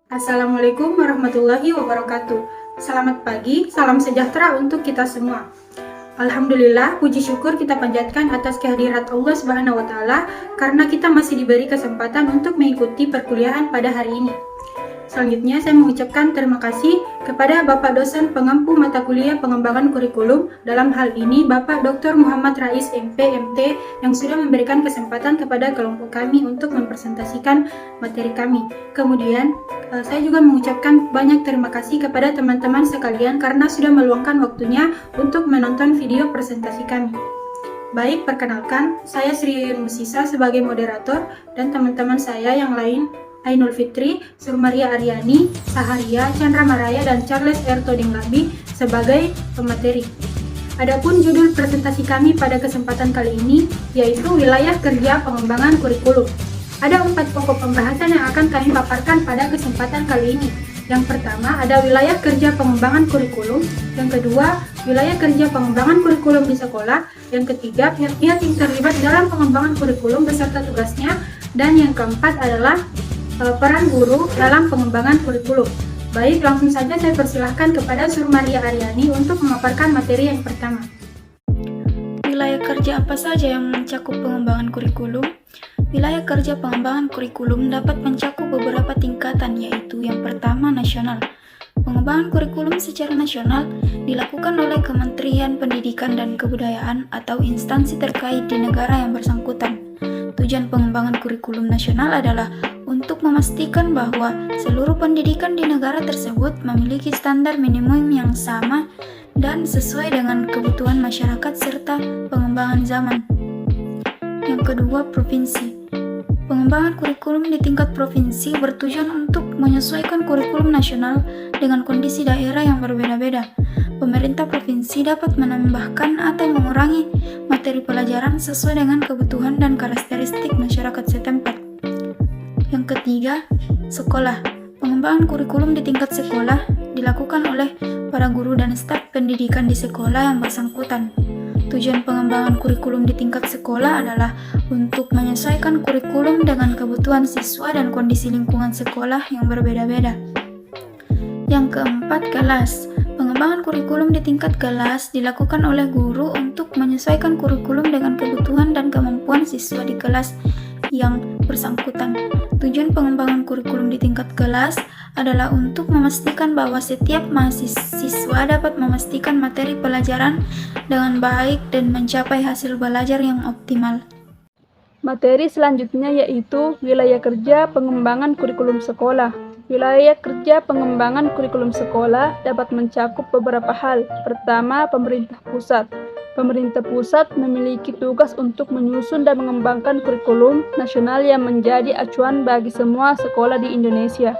Assalamualaikum warahmatullahi wabarakatuh. Selamat pagi, salam sejahtera untuk kita semua. Alhamdulillah, puji syukur kita panjatkan atas kehadirat Allah Subhanahu wa taala karena kita masih diberi kesempatan untuk mengikuti perkuliahan pada hari ini. Selanjutnya, saya mengucapkan terima kasih kepada Bapak dosen pengampu mata kuliah pengembangan kurikulum, dalam hal ini Bapak Dr. Muhammad Rais MP, MT, yang sudah memberikan kesempatan kepada kelompok kami untuk mempresentasikan materi kami. Kemudian, saya juga mengucapkan banyak terima kasih kepada teman-teman sekalian karena sudah meluangkan waktunya untuk menonton video presentasi kami. Baik, perkenalkan, saya Sri Musisa sebagai moderator dan teman-teman saya yang lain Ainul Fitri, Surmaria Aryani, Saharia, Chandra Maraya, dan Charles R. Todinglabi sebagai pemateri. Adapun judul presentasi kami pada kesempatan kali ini yaitu Wilayah Kerja Pengembangan Kurikulum. Ada 4 pokok pembahasan yang akan kami paparkan pada kesempatan kali ini. Yang pertama ada wilayah kerja pengembangan kurikulum, yang kedua wilayah kerja pengembangan kurikulum di sekolah, yang ketiga pihak-pihak yang terlibat dalam pengembangan kurikulum beserta tugasnya, dan yang keempat adalah peran guru dalam pengembangan kurikulum. Baik, langsung saja saya persilahkan kepada Surmaria Aryani untuk memaparkan materi yang pertama. Wilayah kerja apa saja yang mencakup pengembangan kurikulum? Wilayah kerja pengembangan kurikulum dapat mencakup beberapa tingkatan, yaitu yang pertama nasional. Pengembangan kurikulum secara nasional dilakukan oleh Kementerian Pendidikan dan Kebudayaan atau instansi terkait di negara yang bersangkutan. Tujuan pengembangan kurikulum nasional adalah untuk memastikan bahwa seluruh pendidikan di negara tersebut memiliki standar minimum yang sama dan sesuai dengan kebutuhan masyarakat serta pengembangan zaman. Yang kedua, provinsi. Pengembangan kurikulum di tingkat provinsi bertujuan untuk menyesuaikan kurikulum nasional dengan kondisi daerah yang berbeda-beda. Pemerintah provinsi dapat menambahkan atau mengurangi materi pelajaran sesuai dengan kebutuhan dan karakteristik masyarakat setempat. Yang ketiga, sekolah. Pengembangan kurikulum di tingkat sekolah dilakukan oleh para guru dan staf pendidikan di sekolah yang bersangkutan. Tujuan pengembangan kurikulum di tingkat sekolah adalah untuk menyesuaikan kurikulum dengan kebutuhan siswa dan kondisi lingkungan sekolah yang berbeda-beda. Yang keempat, kelas. Pengembangan kurikulum di tingkat kelas dilakukan oleh guru untuk menyesuaikan kurikulum dengan kebutuhan dan kemampuan siswa di kelas yang bersangkutan. Tujuan pengembangan kurikulum di tingkat kelas adalah untuk memastikan bahwa setiap mahasiswa dapat memastikan materi pelajaran dengan baik dan mencapai hasil belajar yang optimal. Materi selanjutnya yaitu wilayah kerja pengembangan kurikulum sekolah. Wilayah kerja pengembangan kurikulum sekolah dapat mencakup beberapa hal. Pertama, pemerintah pusat. Pemerintah pusat memiliki tugas untuk menyusun dan mengembangkan kurikulum nasional yang menjadi acuan bagi semua sekolah di Indonesia.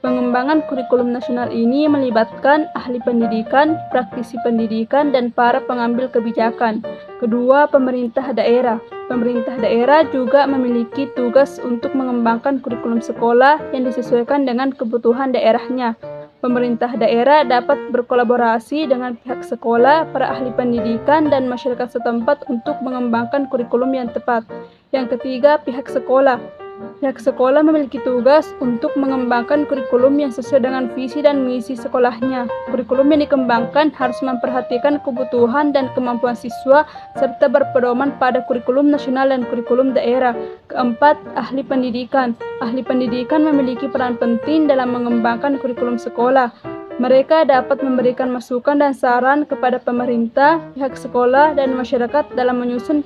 Pengembangan kurikulum nasional ini melibatkan ahli pendidikan, praktisi pendidikan, dan para pengambil kebijakan. Kedua, pemerintah daerah. Pemerintah daerah juga memiliki tugas untuk mengembangkan kurikulum sekolah yang disesuaikan dengan kebutuhan daerahnya. Pemerintah daerah dapat berkolaborasi dengan pihak sekolah, para ahli pendidikan, dan masyarakat setempat untuk mengembangkan kurikulum yang tepat. Yang ketiga, pihak sekolah. Pihak sekolah memiliki tugas untuk mengembangkan kurikulum yang sesuai dengan visi dan misi sekolahnya. Kurikulum yang dikembangkan harus memperhatikan kebutuhan dan kemampuan siswa serta berpedoman pada kurikulum nasional dan kurikulum daerah. Keempat, ahli pendidikan. Ahli pendidikan memiliki peran penting dalam mengembangkan kurikulum sekolah. Mereka dapat memberikan masukan dan saran kepada pemerintah, pihak sekolah, dan masyarakat dalam menyusun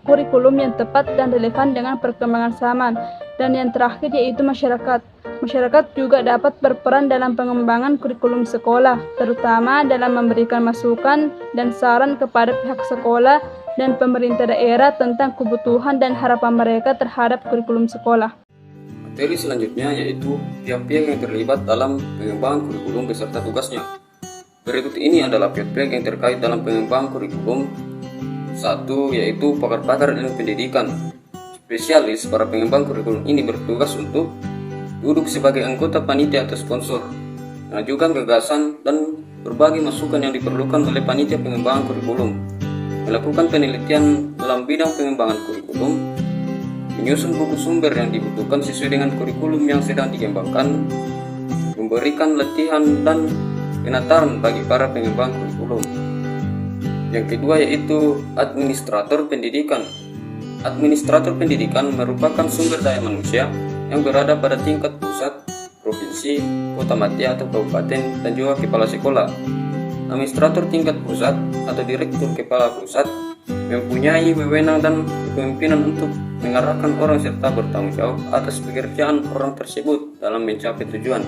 kurikulum yang tepat dan relevan dengan perkembangan zaman. Dan yang terakhir yaitu masyarakat. Masyarakat juga dapat berperan dalam pengembangan kurikulum sekolah, terutama dalam memberikan masukan dan saran kepada pihak sekolah dan pemerintah daerah tentang kebutuhan dan harapan mereka terhadap kurikulum sekolah. Materi selanjutnya yaitu pihak-pihak yang terlibat dalam pengembangan kurikulum beserta tugasnya. Berikut ini adalah pihak-pihak yang terkait dalam pengembangan kurikulum. 1. Yaitu pakar-pakar ilmu pendidikan. Spesialis para pengembang kurikulum ini bertugas untuk duduk sebagai anggota panitia atau sponsor, mengajukan gagasan dan berbagai masukan yang diperlukan oleh panitia pengembangan kurikulum, melakukan penelitian dalam bidang pengembangan kurikulum, menyusun buku sumber yang dibutuhkan sesuai dengan kurikulum yang sedang dikembangkan, memberikan latihan dan penataran bagi para pengembang kurikulum. Yang kedua yaitu administrator pendidikan. Administrator pendidikan merupakan sumber daya manusia yang berada pada tingkat pusat, provinsi, kota mati atau kabupaten, dan juga kepala sekolah. Administrator tingkat pusat atau direktur kepala pusat mempunyai wewenang dan kepemimpinan untuk mengarahkan orang serta bertanggung jawab atas pekerjaan orang tersebut dalam mencapai tujuan,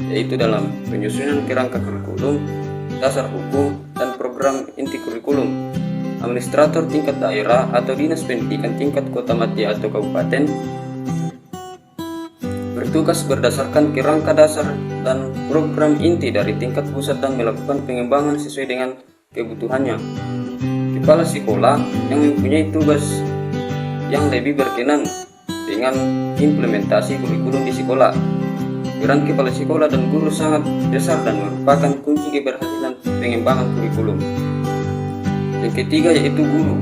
yaitu dalam penyusunan kerangka kurikulum, dasar hukum, dan program inti kurikulum. Administrator tingkat daerah atau dinas pendidikan tingkat kota mati atau kabupaten bertugas berdasarkan kerangka dasar dan program inti dari tingkat pusat dan melakukan pengembangan sesuai dengan kebutuhannya. Kepala sekolah yang mempunyai tugas yang lebih berkenan dengan implementasi kurikulum di sekolah. Peran kepala sekolah dan guru sangat besar dan merupakan kunci keberhasilan pengembangan kurikulum. Yang ketiga yaitu guru.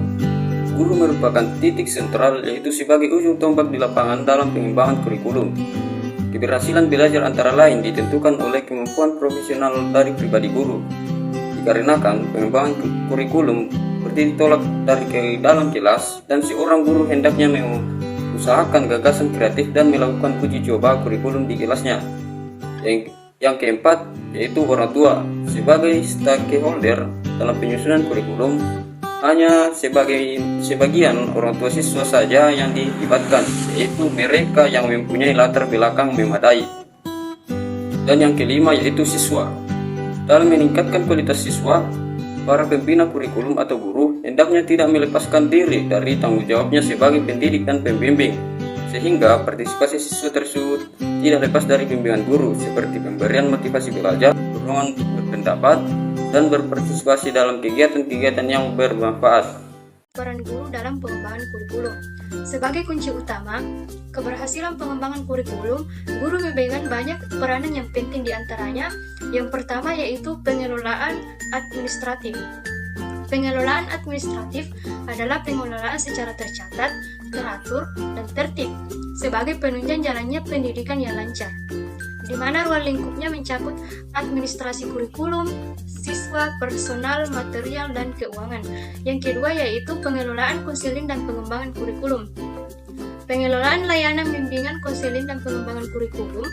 Guru merupakan titik sentral, yaitu sebagai ujung tombak di lapangan dalam pengembangan kurikulum. Keberhasilan belajar antara lain ditentukan oleh kemampuan profesional dari pribadi guru. Dikarenakan pengembangan kurikulum berdiri tolak dari dalam kelas, dan seorang guru hendaknya mengusahakan gagasan kreatif dan melakukan uji coba kurikulum di kelasnya. Yang keempat yaitu orang tua sebagai stakeholder dalam penyusunan kurikulum. Hanya sebagian orang tua siswa saja yang dilibatkan, yaitu mereka yang mempunyai latar belakang memadai. Dan yang kelima yaitu siswa. Dalam meningkatkan kualitas siswa, para pembina kurikulum atau guru hendaknya tidak melepaskan diri dari tanggung jawabnya sebagai pendidik dan pembimbing, sehingga partisipasi siswa tersebut tidak lepas dari bimbingan guru, seperti pemberian motivasi belajar, dorongan untuk berpendapat, dan berpartisipasi dalam kegiatan-kegiatan yang bermanfaat. Peran guru dalam pengembangan kurikulum. Sebagai kunci utama keberhasilan pengembangan kurikulum, guru memegang banyak peranan yang penting, diantaranya yang pertama yaitu pengelolaan administratif. Pengelolaan administratif adalah pengelolaan secara tercatat, teratur, dan tertib sebagai penunjang jalannya pendidikan yang lancar, di mana ruang lingkupnya mencakup administrasi kurikulum, siswa, personal, material, dan keuangan. Yang kedua yaitu pengelolaan konseling dan pengembangan kurikulum. Pengelolaan layanan bimbingan, konseling, dan pengembangan kurikulum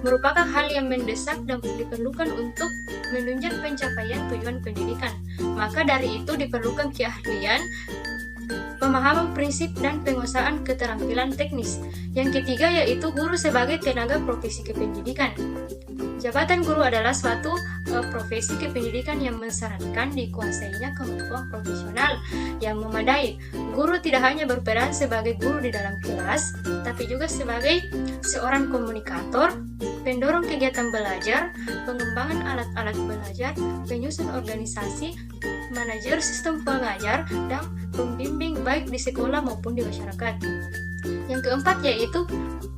merupakan hal yang mendesak dan diperlukan untuk menunjang pencapaian tujuan pendidikan. Maka dari itu diperlukan keahlian, pemahaman prinsip, dan penguasaan keterampilan teknis. Yang ketiga yaitu guru sebagai tenaga profesi kependidikan. Jabatan guru adalah suatu profesi kependidikan yang mensyaratkan dikuasainya kemampuan profesional yang memadai. Guru tidak hanya berperan sebagai guru di dalam kelas, tapi juga sebagai seorang komunikator, pendorong kegiatan belajar, pengembangan alat-alat belajar, penyusun organisasi, manajer sistem pengajar, dan pembimbing baik di sekolah maupun di masyarakat. Yang keempat yaitu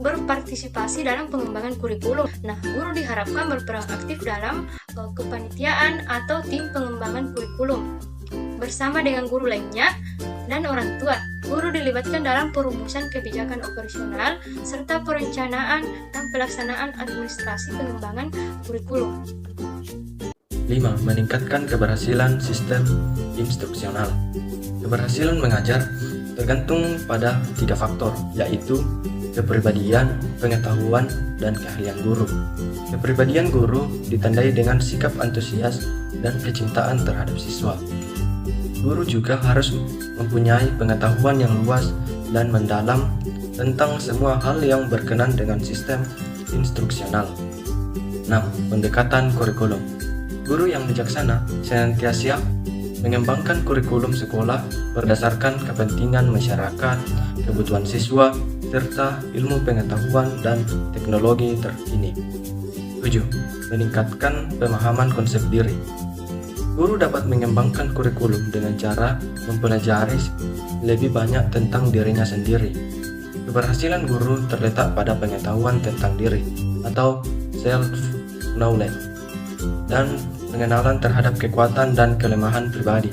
berpartisipasi dalam pengembangan kurikulum. Nah, guru diharapkan berperan aktif dalam kepanitiaan atau tim pengembangan kurikulum bersama dengan guru lainnya dan orang tua. Guru dilibatkan dalam perumusan kebijakan operasional serta perencanaan dan pelaksanaan administrasi pengembangan kurikulum. 5. Meningkatkan keberhasilan sistem instruksional. Keberhasilan mengajar tergantung pada 3 faktor, yaitu kepribadian, pengetahuan, dan keahlian guru. Kepribadian guru ditandai dengan sikap antusias dan kecintaan terhadap siswa. Guru juga harus mempunyai pengetahuan yang luas dan mendalam tentang semua hal yang berkenan dengan sistem instruksional. 6. Pendekatan kurikulum. Guru yang bijaksana senantiasa mengembangkan kurikulum sekolah berdasarkan kepentingan masyarakat, kebutuhan siswa, serta ilmu pengetahuan dan teknologi terkini. 7. Meningkatkan pemahaman konsep diri. Guru dapat mengembangkan kurikulum dengan cara mempelajari lebih banyak tentang dirinya sendiri. Keberhasilan guru terletak pada pengetahuan tentang diri atau self-knowledge dan pengenalan terhadap kekuatan dan kelemahan pribadi,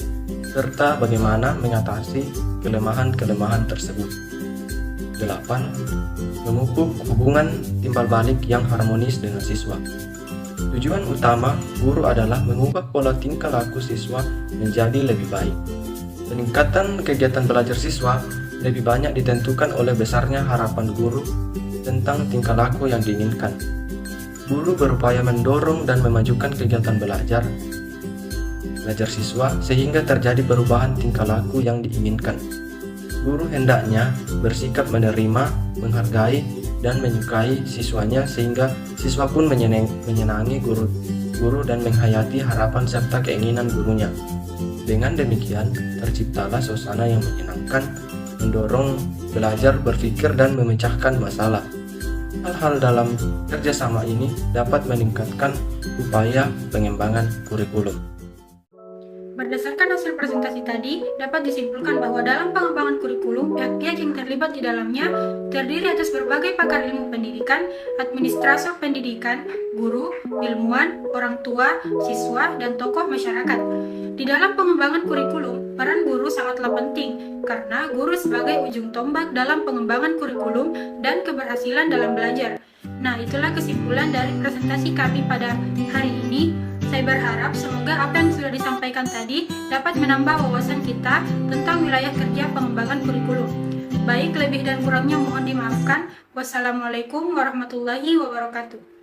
serta bagaimana mengatasi kelemahan-kelemahan tersebut. 8. Memupuk hubungan timbal balik yang harmonis dengan siswa. Tujuan utama guru adalah mengubah pola tingkah laku siswa menjadi lebih baik. Peningkatan kegiatan belajar siswa lebih banyak ditentukan oleh besarnya harapan guru tentang tingkah laku yang diinginkan. Guru berupaya mendorong dan memajukan kegiatan belajar siswa sehingga terjadi perubahan tingkah laku yang diinginkan. Guru hendaknya bersikap menerima, menghargai, dan menyukai siswanya sehingga siswa pun menyenangi guru dan menghayati harapan serta keinginan gurunya. Dengan demikian, terciptalah suasana yang menyenangkan, mendorong belajar, berpikir, dan memecahkan masalah. Hal-hal dalam kerjasama ini dapat meningkatkan upaya pengembangan kurikulum. Berdasarkan hasil presentasi tadi, dapat disimpulkan bahwa dalam pengembangan kurikulum, pihak-pihak yang terlibat di dalamnya terdiri atas berbagai pakar ilmu pendidikan, administrator pendidikan, guru, ilmuwan, orang tua, siswa, dan tokoh masyarakat. Di dalam pengembangan kurikulum, peran guru sangatlah penting, karena guru sebagai ujung tombak dalam pengembangan kurikulum dan keberhasilan dalam belajar. Nah, itulah kesimpulan dari presentasi kami pada hari ini. Saya berharap semoga apa yang sudah disampaikan tadi dapat menambah wawasan kita tentang wilayah kerja pengembangan kurikulum. Baik, lebih dan kurangnya mohon dimaafkan. Wassalamualaikum warahmatullahi wabarakatuh.